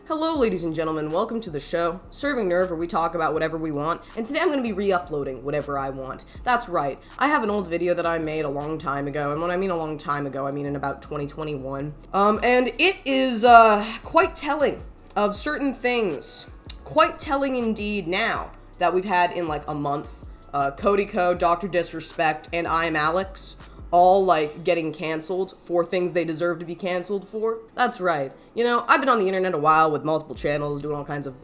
Hello ladies and gentlemen, welcome to the show, Serving Nerve, where we talk about whatever we want, and today I'm going to be re-uploading whatever I want. That's right, I have an old video that I made a long time ago, and when I mean a long time ago, I mean in about 2021, and it is, quite telling of certain things. Quite telling indeed now that we've had in like a month, Cody, Dr. Disrespect, and ImAllexx all, like, getting canceled for things they deserve to be canceled for. That's right. You know, I've been on the internet a while with multiple channels, doing all kinds of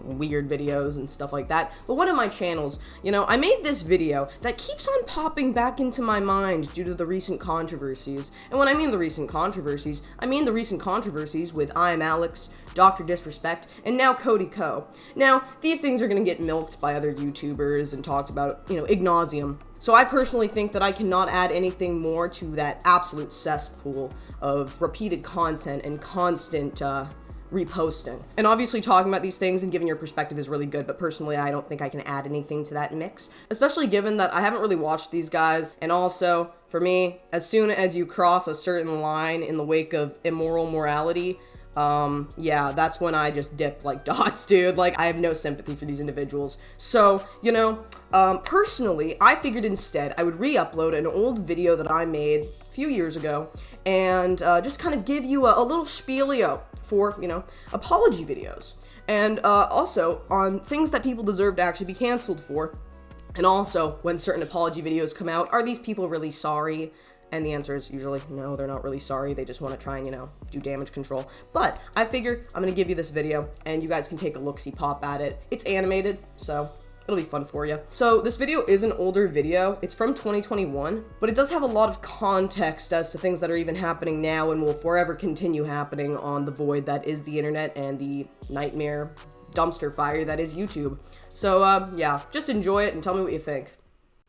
weird videos and stuff like that, but one of my channels, you know, I made this video that keeps on popping back into my mind due to the recent controversies. And when I mean the recent controversies, I mean the recent controversies with ImAllexx, Dr. Disrespect, and now Cody. Now, these things are gonna get milked by other YouTubers and talked about, you know, ad nauseum. So I personally think that I cannot add anything more to that absolute cesspool of repeated content and constant, reposting. And obviously talking about these things and giving your perspective is really good, but personally I don't think I can add anything to that mix, especially given that I haven't really watched these guys, and also, for me, as soon as you cross a certain line in the wake of immoral morality, yeah, that's when I just dip like dots, dude. Like, I have no sympathy for these individuals. So, you know, personally, I figured instead I would re-upload an old video that I made a few years ago and just kind of give you a little spielio for, you know, apology videos. And also on things that people deserve to actually be canceled for. And also, when certain apology videos come out, are these people really sorry? And the answer is usually no, they're not really sorry. They just want to try and, you know, do damage control. But I figure I'm going to give you this video and you guys can take a look-see pop at it. It's animated, so it'll be fun for you. So this video is an older video. It's from 2021, but it does have a lot of context as to things that are even happening now and will forever continue happening on the void that is the internet and the nightmare dumpster fire that is YouTube. So, yeah, just enjoy it and tell me what you think.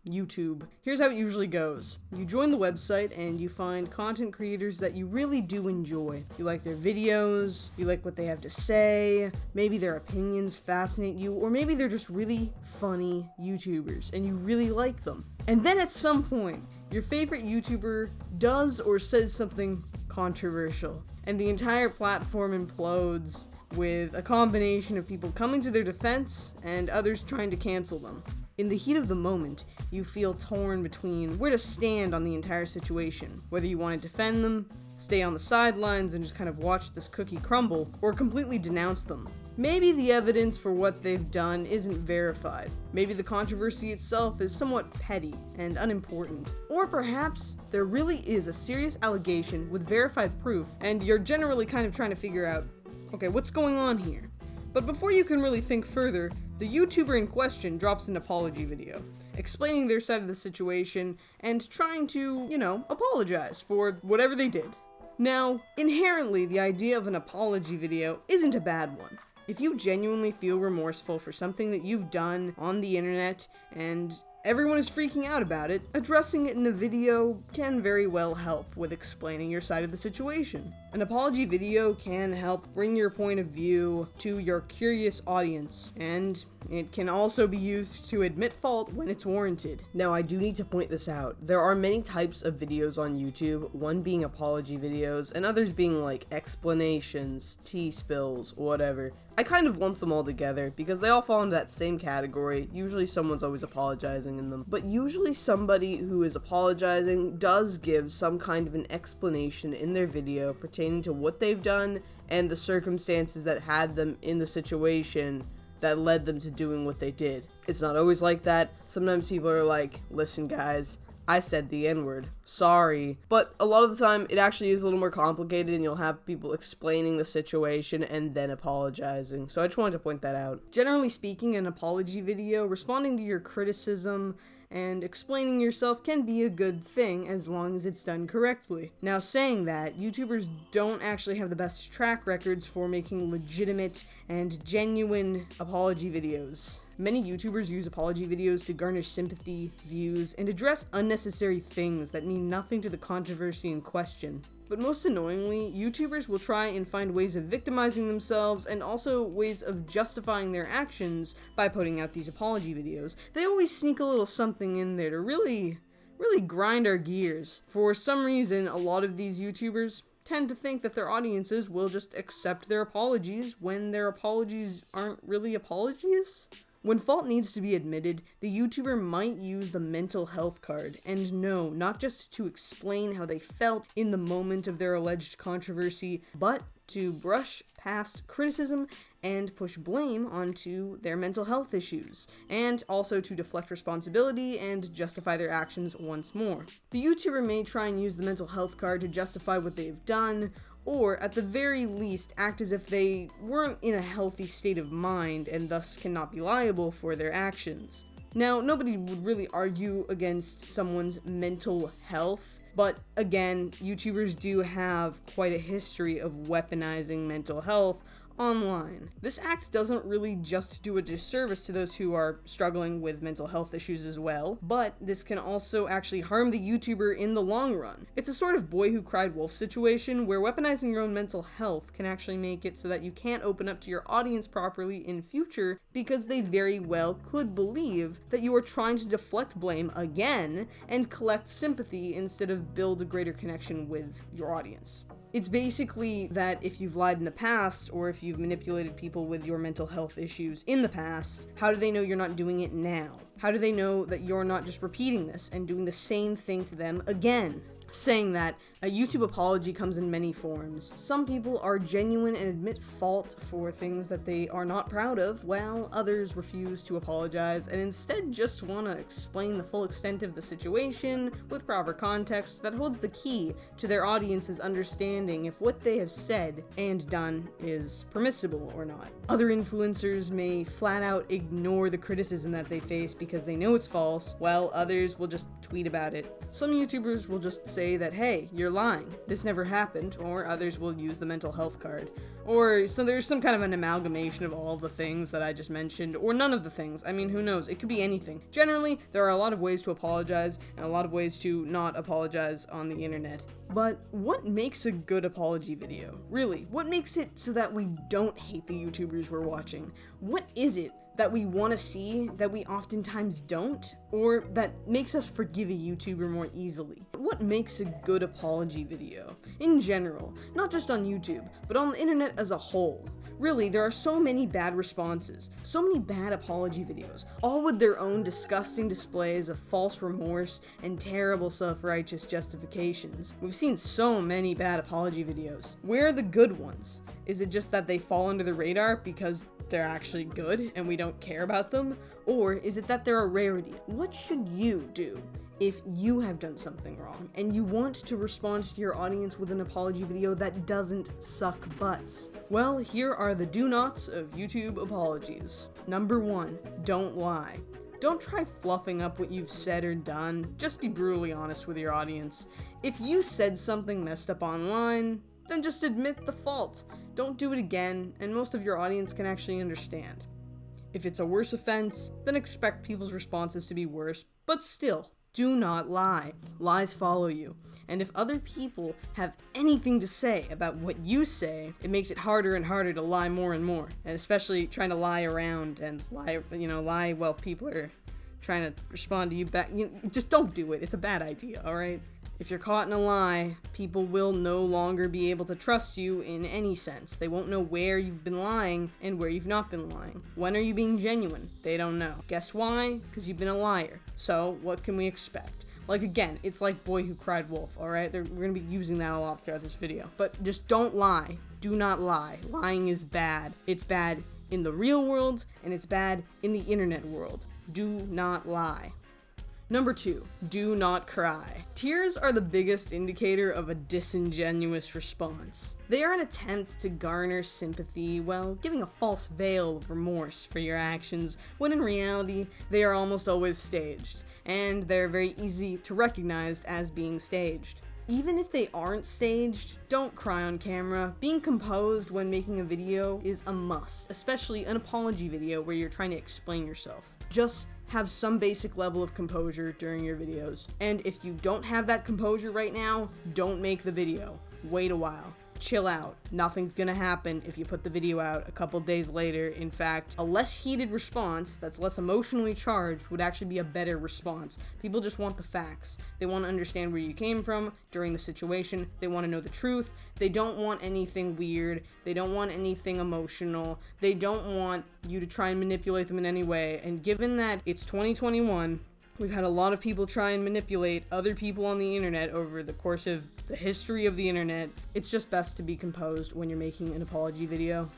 YouTube. Here's how it usually goes. You join the website and you find content creators that you really do enjoy. You like their videos, you like what they have to say, maybe their opinions fascinate you, or maybe they're just really funny YouTubers and you really like them. And then at some point, your favorite YouTuber does or says something controversial, and the entire platform implodes with a combination of people coming to their defense and others trying to cancel them. In the heat of the moment, you feel torn between where to stand on the entire situation, whether you want to defend them, stay on the sidelines and just kind of watch this cookie crumble, or completely denounce them. Maybe the evidence for what they've done isn't verified. Maybe the controversy itself is somewhat petty and unimportant. Or perhaps there really is a serious allegation with verified proof, and you're generally kind of trying to figure out, okay, what's going on here? But before you can really think further, the YouTuber in question drops an apology video, explaining their side of the situation and trying to, you know, apologize for whatever they did. Now, inherently, the idea of an apology video isn't a bad one. If you genuinely feel remorseful for something that you've done on the internet and everyone is freaking out about it, addressing it in a video can very well help with explaining your side of the situation. An apology video can help bring your point of view to your curious audience, and it can also be used to admit fault when it's warranted. Now, I do need to point this out. There are many types of videos on YouTube, one being apology videos, and others being like explanations, tea spills, whatever. I kind of lump them all together because they all fall into that same category. Usually someone's always apologizing in them, but usually somebody who is apologizing does give some kind of an explanation in their video pertaining to what they've done and the circumstances that had them in the situation that led them to doing what they did. It's not always like that. Sometimes people are like, listen guys, I said the N-word, sorry. But a lot of the time, it actually is a little more complicated and you'll have people explaining the situation and then apologizing. So I just wanted to point that out. Generally speaking, an apology video, responding to your criticism and explaining yourself can be a good thing as long as it's done correctly. Now, saying that, YouTubers don't actually have the best track records for making legitimate and genuine apology videos. Many YouTubers use apology videos to garner sympathy, views, and address unnecessary things that mean nothing to the controversy in question. But most annoyingly, YouTubers will try and find ways of victimizing themselves and also ways of justifying their actions by putting out these apology videos. They always sneak a little something in there to really grind our gears. For some reason, a lot of these YouTubers tend to think that their audiences will just accept their apologies when their apologies aren't really apologies. When fault needs to be admitted, the YouTuber might use the mental health card, and no, not just to explain how they felt in the moment of their alleged controversy, but to brush past criticism and push blame onto their mental health issues, and also to deflect responsibility and justify their actions once more. The YouTuber may try and use the mental health card to justify what they've done, or at the very least act as if they weren't in a healthy state of mind and thus cannot be liable for their actions. Now, nobody would really argue against someone's mental health, but again, YouTubers do have quite a history of weaponizing mental health online. This act doesn't really just do a disservice to those who are struggling with mental health issues as well, but this can also actually harm the YouTuber in the long run. It's a sort of boy who cried wolf situation where weaponizing your own mental health can actually make it so that you can't open up to your audience properly in future because they very well could believe that you are trying to deflect blame again and collect sympathy instead of build a greater connection with your audience. It's basically that if you've lied in the past, or if you've manipulated people with your mental health issues in the past, how do they know you're not doing it now? How do they know that you're not just repeating this and doing the same thing to them again? Saying that, a YouTube apology comes in many forms. Some people are genuine and admit fault for things that they are not proud of, while others refuse to apologize and instead just want to explain the full extent of the situation with proper context that holds the key to their audience's understanding if what they have said and done is permissible or not. Other influencers may flat out ignore the criticism that they face because they know it's false, while others will just tweet about it. Some YouTubers will just say that, hey, you're lying, this never happened, or others will use the mental health card. Or so there's some kind of an amalgamation of all the things that I just mentioned, or none of the things. I mean, who knows? It could be anything. Generally, there are a lot of ways to apologize, and a lot of ways to not apologize on the internet. But what makes a good apology video? Really, what makes it so that we don't hate the YouTubers we're watching? What is it that we want to see that we oftentimes don't, or that makes us forgive a YouTuber more easily? What makes a good apology video? In general, not just on YouTube, but on the internet as a whole. Really, there are so many bad responses, so many bad apology videos, all with their own disgusting displays of false remorse and terrible self-righteous justifications. We've seen so many bad apology videos. Where are the good ones? Is it just that they fall under the radar because they're actually good and we don't care about them? Or is it that they're a rarity? What should you do if you have done something wrong and you want to respond to your audience with an apology video that doesn't suck butts? Well, here are the do-nots of YouTube apologies. Number 1, don't lie. Don't try fluffing up what you've said or done, just be brutally honest with your audience. If you said something messed up online, then just admit the fault. Don't do it again, and most of your audience can actually understand. If it's a worse offense, then expect people's responses to be worse, but still, do not lie. Lies follow you. And if other people have anything to say about what you say, it makes it harder and harder to lie more and more. And especially trying to lie around and lie while people are trying to respond to you back. Just don't do it. It's a bad idea, alright? If you're caught in a lie, people will no longer be able to trust you in any sense. They won't know where you've been lying and where you've not been lying. When are you being genuine? They don't know. Guess why? Because you've been a liar. So, what can we expect? Like, again, it's like boy who cried wolf, alright? We're gonna be using that a lot throughout this video. But just don't lie. Do not lie. Lying is bad. It's bad in the real world, and it's bad in the internet world. Do not lie. Number 2, do not cry. Tears are the biggest indicator of a disingenuous response. They are an attempt to garner sympathy while giving a false veil of remorse for your actions, when in reality, they are almost always staged, and they're very easy to recognize as being staged. Even if they aren't staged, don't cry on camera. Being composed when making a video is a must, especially an apology video where you're trying to explain yourself. Just have some basic level of composure during your videos. And if you don't have that composure right now, don't make the video. Wait a while. chill out. Nothing's gonna happen if you put the video out a couple days later. In fact, a less heated response that's less emotionally charged would actually be a better response. People just want the facts. They want to understand where you came from during the situation. They want to know the truth. They don't want anything weird. They don't want anything emotional. They don't want you to try and manipulate them in any way. And given that it's 2021, we've had a lot of people try and manipulate other people on the internet over the course of the history of the internet. It's just best to be composed when you're making an apology video.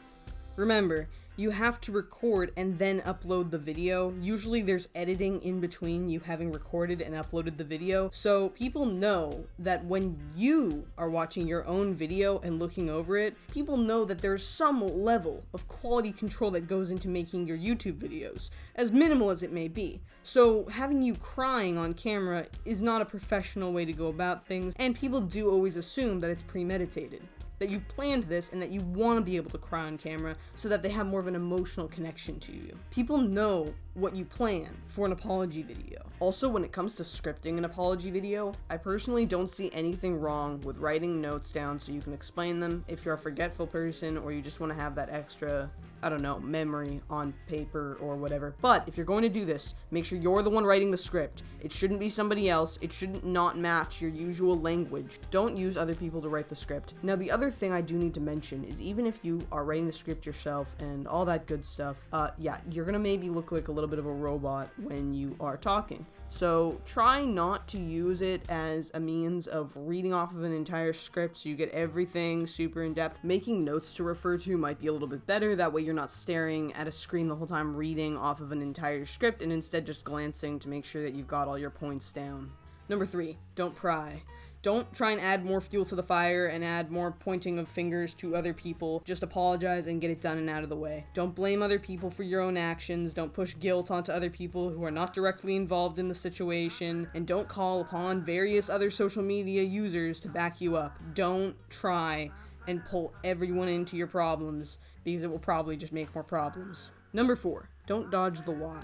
Remember, you have to record and then upload the video. Usually there's editing in between you having recorded and uploaded the video. So people know that when you are watching your own video and looking over it, people know that there's some level of quality control that goes into making your YouTube videos, as minimal as it may be. So having you crying on camera is not a professional way to go about things, and people do always assume that it's premeditated, that you've planned this and that you want to be able to cry on camera so that they have more of an emotional connection to you. People know what you plan for an apology video. Also, when it comes to scripting an apology video, I personally don't see anything wrong with writing notes down so you can explain them if you're a forgetful person or you just want to have that extra, I don't know, memory on paper or whatever. But if you're going to do this, make sure you're the one writing the script. It shouldn't be somebody else. It shouldn't not match your usual language. Don't use other people to write the script. Now, the other thing I do need to mention is even if you are writing the script yourself and all that good stuff, yeah, you're gonna maybe look like a little bit of a robot when you are talking. So try not to use it as a means of reading off of an entire script so you get everything super in depth. Making notes to refer to might be a little bit better. That way you're not staring at a screen the whole time reading off of an entire script and instead just glancing to make sure that you've got all your points down. Number 3, don't pry. Don't try and add more fuel to the fire and add more pointing of fingers to other people. Just apologize and get it done and out of the way. Don't blame other people for your own actions. Don't push guilt onto other people who are not directly involved in the situation. And don't call upon various other social media users to back you up. Don't try and pull everyone into your problems because it will probably just make more problems. Number 4, don't dodge the why.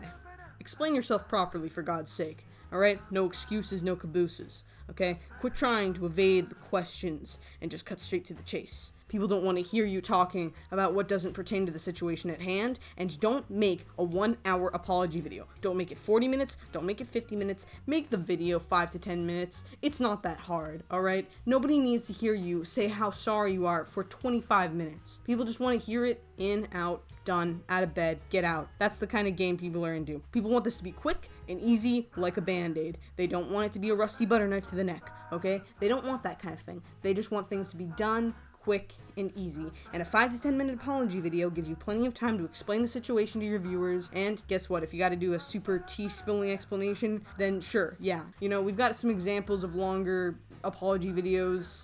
Explain yourself properly, for God's sake. Alright? No excuses, no cabooses. Okay? Quit trying to evade the questions and just cut straight to the chase. People don't want to hear you talking about what doesn't pertain to the situation at hand, and don't make a 1-hour apology video. Don't make it 40 minutes, don't make it 50 minutes, make the video 5 to 10 minutes. It's not that hard, alright? Nobody needs to hear you say how sorry you are for 25 minutes. People just want to hear it in, out, done, out of bed, get out. That's the kind of game people are into. People want this to be quick and easy like a band-aid. They don't want it to be a rusty butter knife to the neck, okay? They don't want that kind of thing. They just want things to be done, quick, and easy. And a 5 to 10 minute apology video gives you plenty of time to explain the situation to your viewers. And guess what? If you got to do a super tea-spilling explanation, then sure, yeah. You know, we've got some examples of longer apology videos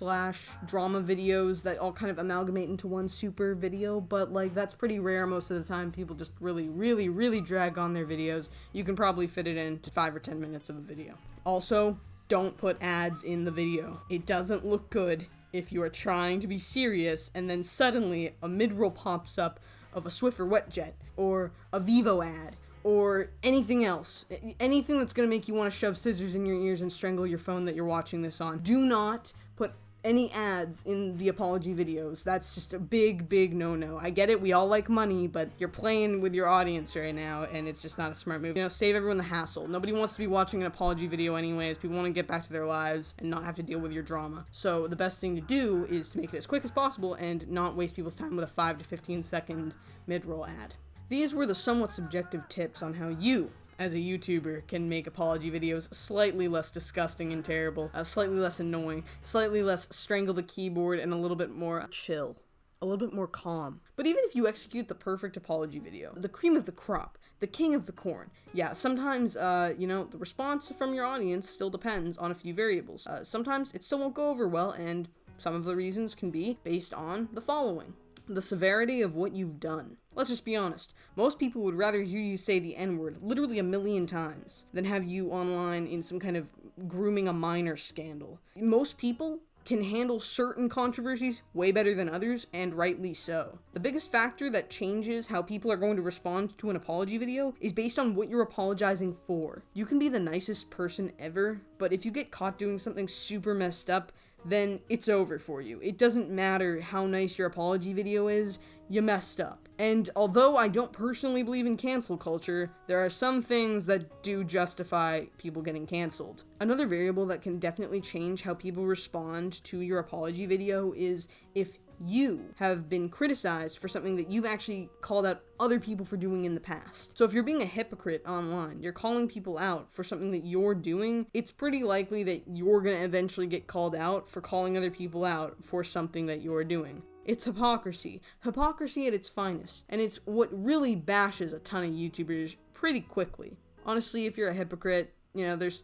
/ drama videos that all kind of amalgamate into one super video, but like that's pretty rare most of the time. People just really drag on their videos. You can probably fit it into 5 or 10 minutes of a video. Also, don't put ads in the video. It doesn't look good if you are trying to be serious and then suddenly a mid-roll pops up of a Swiffer WetJet or a Vivo ad or anything else. Anything that's going to make you want to shove scissors in your ears and strangle your phone that you're watching this on. Do not put any ads in the apology videos. That's just a big no-no. I get it, we all like money, but you're playing with your audience right now, and it's just not a smart move. You know, save everyone the hassle. Nobody wants to be watching an apology video anyways. People want to get back to their lives and not have to deal with your drama. So the best thing to do is to make it as quick as possible and not waste people's time with a 5 to 15 second mid-roll ad. These were the somewhat subjective tips on how you, as a YouTuber, can make apology videos slightly less disgusting and terrible, slightly less annoying, slightly less strangle the keyboard, and a little bit more chill, a little bit more calm. But even if you execute the perfect apology video, the cream of the crop, the king of the corn, yeah, sometimes, you know, the response from your audience still depends on a few variables. Sometimes it still won't go over well, and some of the reasons can be based on the following. The severity of what you've done. Let's just be honest. Most people would rather hear you say the N-word literally 1,000,000 times than have you online in some kind of grooming a minor scandal. Most people can handle certain controversies way better than others, and rightly so. The biggest factor that changes how people are going to respond to an apology video is based on what you're apologizing for. You can be the nicest person ever, but if you get caught doing something super messed up, then it's over for you. It doesn't matter how nice your apology video is, you messed up. And although I don't personally believe in cancel culture, there are some things that do justify people getting canceled. Another variable that can definitely change how people respond to your apology video is if you have been criticized for something that you've actually called out other people for doing in the past. So if you're being a hypocrite online, you're calling people out for something that you're doing, it's pretty likely that you're gonna eventually get called out for calling other people out for something that you're doing. It's hypocrisy. Hypocrisy at its finest. And it's what really bashes a ton of YouTubers pretty quickly. Honestly, if you're a hypocrite, you know, there's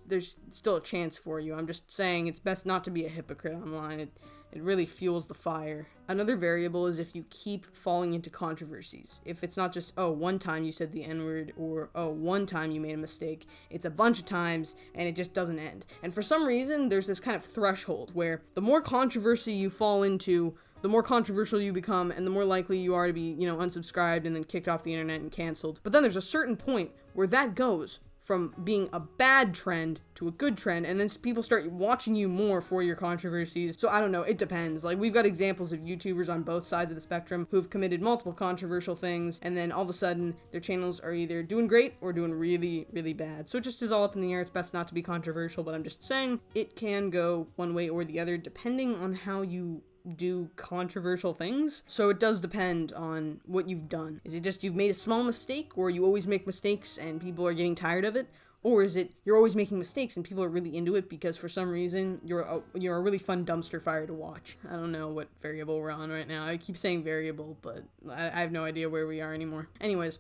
still a chance for you. I'm just saying it's best not to be a hypocrite online. It really fuels the fire. Another variable is if you keep falling into controversies. If it's not just, oh, one time you said the N-word, or, oh, one time you made a mistake. It's a bunch of times, and it just doesn't end. And for some reason, there's this kind of threshold where the more controversy you fall into, the more controversial you become, and the more likely you are to be, you know, unsubscribed and then kicked off the internet and canceled. But then there's a certain point where that goes from being a bad trend to a good trend, and then people start watching you more for your controversies. So I don't know, it depends. Like, we've got examples of YouTubers on both sides of the spectrum who've committed multiple controversial things, and then all of a sudden their channels are either doing great or doing really, really bad. So it just is all up in the air. It's best not to be controversial, but I'm just saying it can go one way or the other depending on how you do controversial things. So it does depend on what you've done. Is it just you've made a small mistake, or you always make mistakes and people are getting tired of it? Or is it you're always making mistakes and people are really into it because for some reason you're a really fun dumpster fire to watch? I don't know what variable we're on right now. I keep saying variable, but I have no idea where we are anymore. Anyways,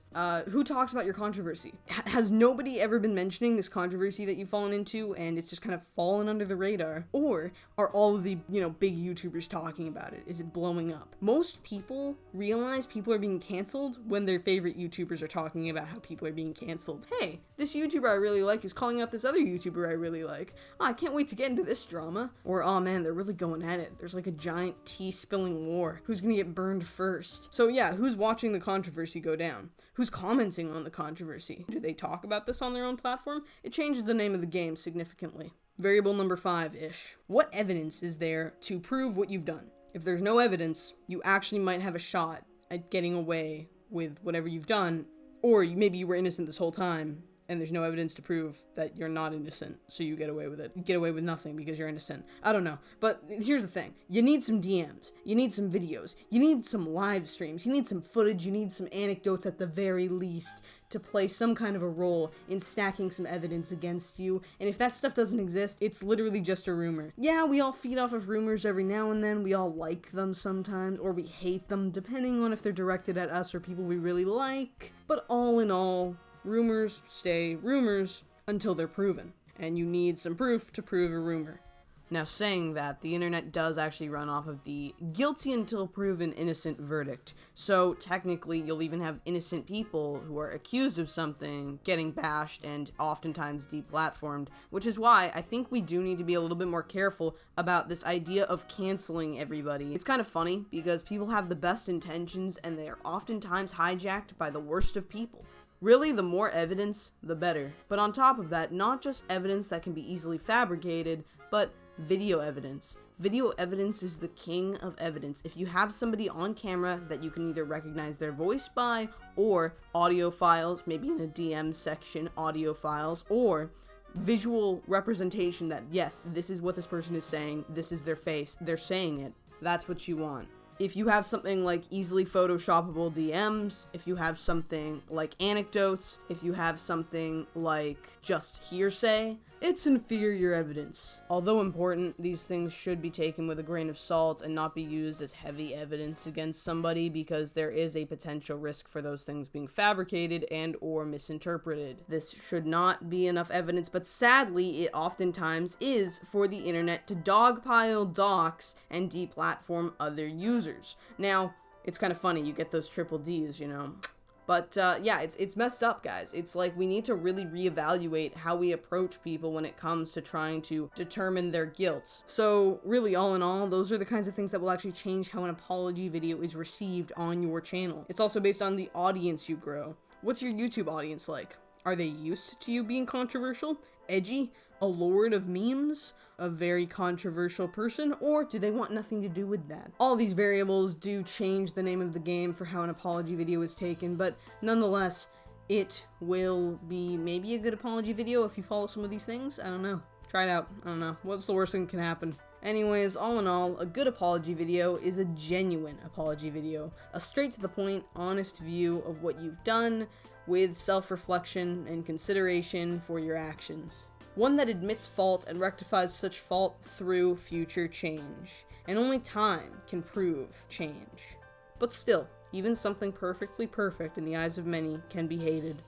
who talks about your controversy? Has nobody ever been mentioning this controversy that you've fallen into and it's just kind of fallen under the radar? Or are all of the, you know, big YouTubers talking about it? Is it blowing up? Most people realize people are being canceled when their favorite YouTubers are talking about how people are being canceled. Hey, this YouTuber I really like is calling out this other YouTuber I really like. Oh, I can't wait to get into this drama. Or, oh man, they're really going at it. There's like a giant tea spilling war. Who's gonna get burned first? So yeah, who's watching the controversy go down? Who's commenting on the controversy? Do they talk about this on their own platform? It changes the name of the game significantly. Variable number 5-ish. What evidence is there to prove what you've done? If there's no evidence, you actually might have a shot at getting away with whatever you've done, or maybe you were innocent this whole time, and there's no evidence to prove that you're not innocent, so you get away with it. You get away with nothing because you're innocent. I don't know. But here's the thing. You need some DMs. You need some videos. You need some live streams. You need some footage. You need some anecdotes at the very least to play some kind of a role in stacking some evidence against you. And if that stuff doesn't exist, it's literally just a rumor. Yeah, we all feed off of rumors every now and then. We all like them sometimes, or we hate them, depending on if they're directed at us or people we really like. But all in all, rumors stay rumors until they're proven, and you need some proof to prove a rumor. Now, saying that, the internet does actually run off of the guilty until proven innocent verdict. So technically, you'll even have innocent people who are accused of something getting bashed and oftentimes deplatformed, which is why I think we do need to be a little bit more careful about this idea of canceling everybody. It's kind of funny because people have the best intentions and they are oftentimes hijacked by the worst of people. Really, the more evidence, the better. But on top of that, not just evidence that can be easily fabricated, but video evidence. Video evidence is the king of evidence. If you have somebody on camera that you can either recognize their voice by, or audio files, maybe in a DM section, audio files, or visual representation that, yes, this is what this person is saying, this is their face, they're saying it, that's what you want. If you have something like easily photoshoppable DMs, if you have something like anecdotes, if you have something like just hearsay, it's inferior evidence. Although important, these things should be taken with a grain of salt and not be used as heavy evidence against somebody because there is a potential risk for those things being fabricated and or misinterpreted. This should not be enough evidence, but sadly, it oftentimes is for the internet to dogpile, dox, and deplatform other users. Now, it's kind of funny, you get those triple Ds, you know. But yeah, it's messed up, guys. It's like we need to really reevaluate how we approach people when it comes to trying to determine their guilt. So really, all in all, those are the kinds of things that will actually change how an apology video is received on your channel. It's also based on the audience you grow. What's your YouTube audience like? Are they used to you being controversial, edgy, a lord of memes? a very controversial person, or do they want nothing to do with that? All these variables do change the name of the game for how an apology video is taken, but nonetheless, it will be maybe a good apology video if you follow some of these things. I don't know. Try it out. I don't know. What's the worst thing that can happen? Anyways, all in all, a good apology video is a genuine apology video. A straight to the point, honest view of what you've done with self-reflection and consideration for your actions. One that admits fault and rectifies such fault through future change. And only time can prove change. But still, even something perfectly perfect in the eyes of many can be hated.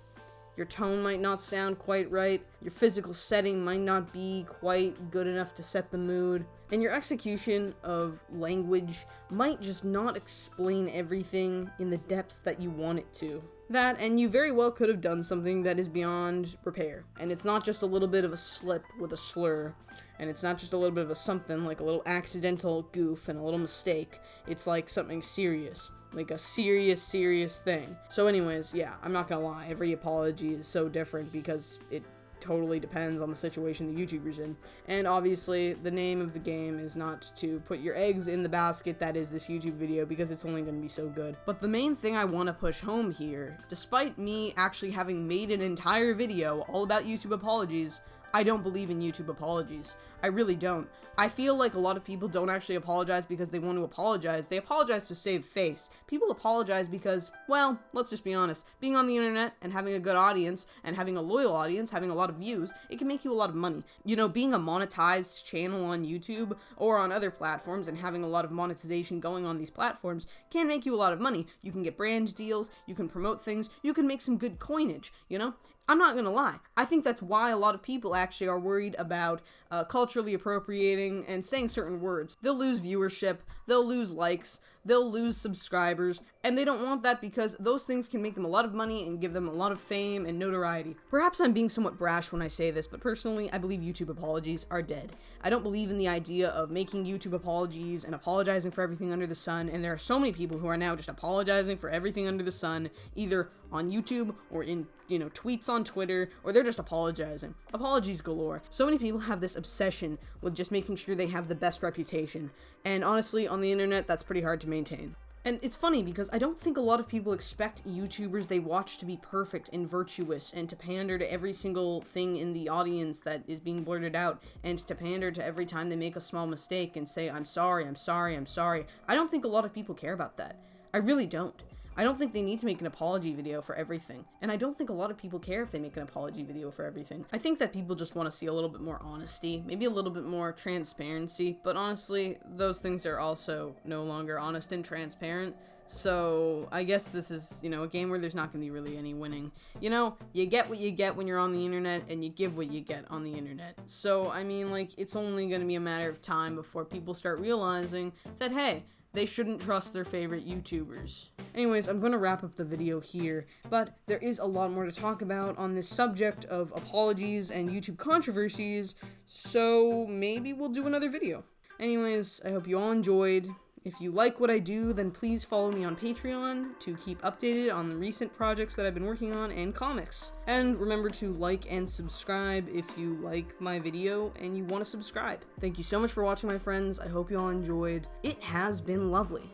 Your tone might not sound quite right, your physical setting might not be quite good enough to set the mood, and your execution of language might just not explain everything in the depths that you want it to. That, and you very well could have done something that is beyond repair. And it's not just a little bit of a slip with a slur, and it's not just a little bit of a something like a little accidental goof and a little mistake. It's like something serious. Like a serious thing. So anyways, yeah, I'm not gonna lie, every apology is so different because it totally depends on the situation the YouTuber's in. And obviously, the name of the game is not to put your eggs in the basket that is this YouTube video because it's only gonna be so good. But the main thing I want to push home here, despite me actually having made an entire video all about YouTube apologies, I don't believe in YouTube apologies. I really don't. I feel like a lot of people don't actually apologize because they want to apologize. They apologize to save face. People apologize because, well, let's just be honest, being on the internet and having a good audience and having a loyal audience, having a lot of views, it can make you a lot of money. You know, being a monetized channel on YouTube or on other platforms and having a lot of monetization going on these platforms can make you a lot of money. You can get brand deals, you can promote things, you can make some good coinage, you know? I'm not gonna lie. I think that's why a lot of people actually are worried about culturally appropriating and saying certain words. They'll lose viewership, they'll lose likes, they'll lose subscribers, and they don't want that because those things can make them a lot of money and give them a lot of fame and notoriety. Perhaps I'm being somewhat brash when I say this, but personally, I believe YouTube apologies are dead. I don't believe in the idea of making YouTube apologies and apologizing for everything under the sun, and there are so many people who are now just apologizing for everything under the sun, either on YouTube or in, tweets on Twitter, or they're just apologizing. Apologies galore. So many people have this obsession with just making sure they have the best reputation, and honestly, on the internet, that's pretty hard to maintain. And it's funny because I don't think a lot of people expect YouTubers they watch to be perfect and virtuous and to pander to every single thing in the audience that is being blurted out and to pander to every time they make a small mistake and say, I'm sorry. I don't think a lot of people care about that. I really don't. I don't think they need to make an apology video for everything, and I don't think a lot of people care if they make an apology video for everything. I think that people just want to see a little bit more honesty, maybe a little bit more transparency, but honestly, those things are also no longer honest and transparent, so I guess this is, a game where there's not going to be really any winning. You get what you get when you're on the internet, and you give what you get on the internet. So, it's only going to be a matter of time before people start realizing that, hey, they shouldn't trust their favorite YouTubers. Anyways, I'm going to wrap up the video here, but there is a lot more to talk about on this subject of apologies and YouTube controversies, so maybe we'll do another video. Anyways, I hope you all enjoyed. If you like what I do, then please follow me on Patreon to keep updated on the recent projects that I've been working on and comics. And remember to like and subscribe if you like my video and you want to subscribe. Thank you so much for watching, my friends. I hope you all enjoyed. It has been lovely.